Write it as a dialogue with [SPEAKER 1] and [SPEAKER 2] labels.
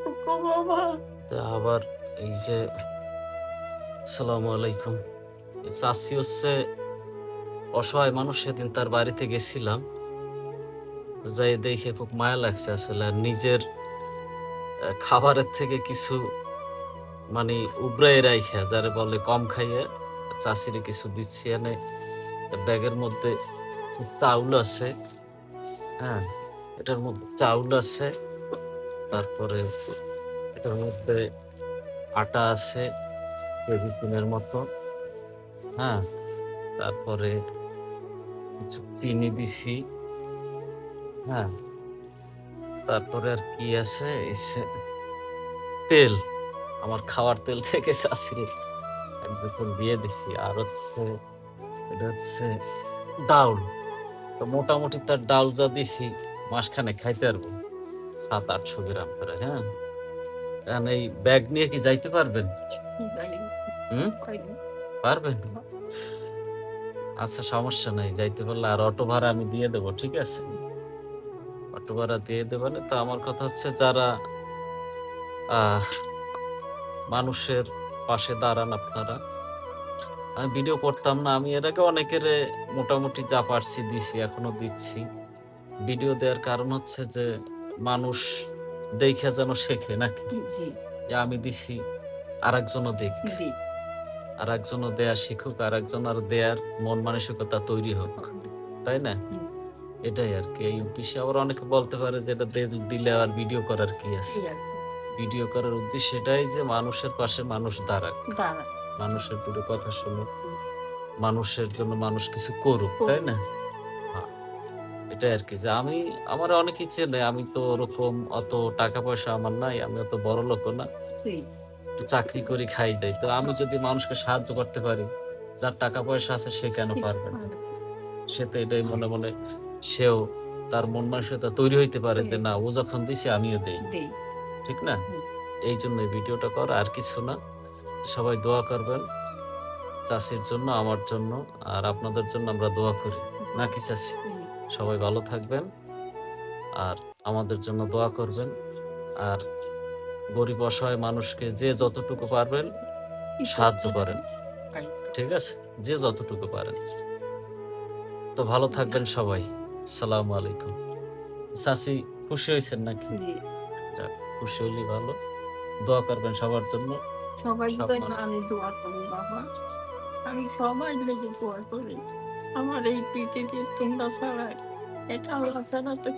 [SPEAKER 1] দুঃখ বাবা।
[SPEAKER 2] তা আবার এই যে আসসালামু আলাইকুম। চাচি হচ্ছে অসহায় মানুষ। সেদিন তার বাড়িতে গেছিলাম, যাই দেখে খুব মায়া লাগছে আসলে। আর নিজের খাবারের থেকে কিছু মানে উবরাই রাইখা, যারে বলে কম খাইয়ে, চাচিরে কিছু দিচ্ছি। এনে ব্যাগের মধ্যে চাউল আছে, হ্যাঁ, এটার মধ্যে চাউল আছে, তারপরে এটার মধ্যে আটা আছে কেজি 3 মতো, হ্যাঁ, তারপরে কিছু চিনি দিছি, হ্যাঁ, তারপরে আর কি আছে, তেল, আমার খাওয়ার তেল থেকে চাষিরে একদম দিয়ে দিছি। আর হচ্ছে এটা হচ্ছে ডাউল। তো মোটামুটি তার ডাউল যা দিছি মাসখানে খাইতে পারবো 700-800 গ্রাম করে, হ্যাঁ। কারণ এই ব্যাগ নিয়ে কি যাইতে পারবেন? পারবেন? আচ্ছা, সমস্যা নাই, যাইতে পারলে আর অটো ভাড়া আমি দিয়ে দেবো, ঠিক আছে? অটো ভাড়া দিয়ে দেবেন। তো আমার কথা হচ্ছে, যারা আহ মানুষের পাশে দাঁড়ান আপনারা, আমি ভিডিও করতাম না, আমি এর আগে অনেকের মোটামুটি যা পারছি দিছি, এখনো দিচ্ছি। ভিডিও দেওয়ার কারণ হচ্ছে যে মানুষ দেখে যেন শেখে, নাকি? যে আমি দিছি, আর একজনও দেখ, আর একজনও দেয়া শিখুক, আর একজন আর দেয়ার মন মানসিকতা তৈরি হোক, তাই না? এটাই আর কি, এই উদ্দেশ্যে। আবার অনেকে বলতে পারে যে এটা দিলে আর ভিডিও করার কি আছে। ভিডিও করার উদ্দেশ্য এটাই যে মানুষের পাশে মানুষ দাঁড়াক, মানুষের দুটো কথা শুনুক, মানুষের জন্য মানুষ কিছু করুক, তাই না? হ্যাঁ, এটাই আর কি। যে আমি, আমার অনেকেই চেনে, আমি তো ওরকম অত টাকা পয়সা আমার নাই, আমি অত বড় লোক না, একটু চাকরি করি, খাই দেয়। তো আমি যদি মানুষকে সাহায্য করতে পারি, যার টাকা পয়সা আছে সে কেন পারবে না? সে তো এটাই মনে মনে, সেও তার মন মানসিকতা তৈরি হইতে পারে যে না, ও যখন দিছে আমিও দেই, ঠিক না? এই জন্য এই ভিডিওটা করা, আর কিছু না। সবাই দোয়া করবেন চাষির জন্য, আমার জন্য, আর আপনাদের জন্য আমরা দোয়া করি, নাকি চাষি? সবাই ভালো থাকবেন আর আমাদের জন্য দোয়া করবেন। আর গরিব অসহায় মানুষকে যে যতটুকু পারবেন সাহায্য করেন, ঠিক আছে? যে যতটুকু পারেন। তো ভালো থাকবেন সবাই। আসসালামু আলাইকুম। চাচি খুশি হয়েছেন নাকি? যাক, খুশি হইলে ভালো। দোয়া করবেন সবার জন্য।
[SPEAKER 1] সবাই আমি দোয়া করি বাবা, আমি সবাই লেগে দোয়া করি। আমার এই পৃথিবীর তোমরা ছাড়া, এটা আল্লাহ ছাড়া তো